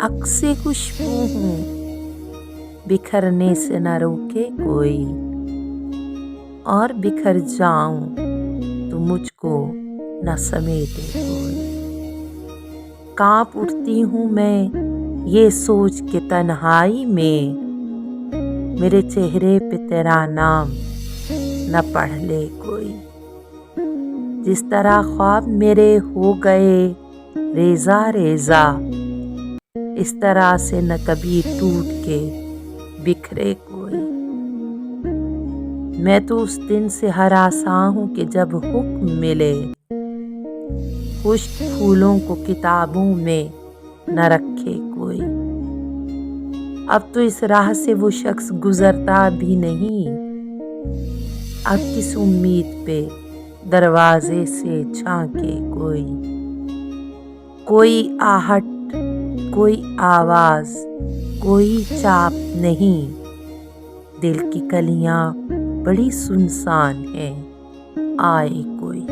अक्से खुशबू हूँ, बिखरने से न रोके कोई, और बिखर जाऊं तो मुझको न समेटे कोई। कांप उठती हूँ मैं ये सोच के तन्हाई में, मेरे चेहरे पे तेरा नाम न पढ़ ले कोई। जिस तरह ख्वाब मेरे हो गए रेजा रेजा, इस तरह से न कभी टूट के बिखरे कोई। मैं तो उस दिन से हरासा हूँ कि जब हुक्म मिले, खुश्क फूलों को किताबों में न रखे कोई। अब तो इस राह से वो शख्स गुजरता भी नहीं, अब किस उम्मीद पे दरवाजे से झांके कोई। कोई आहट, कोई आवाज, कोई चाप नहीं, दिल की कलियां बड़ी सुनसान हैं, आए कोई।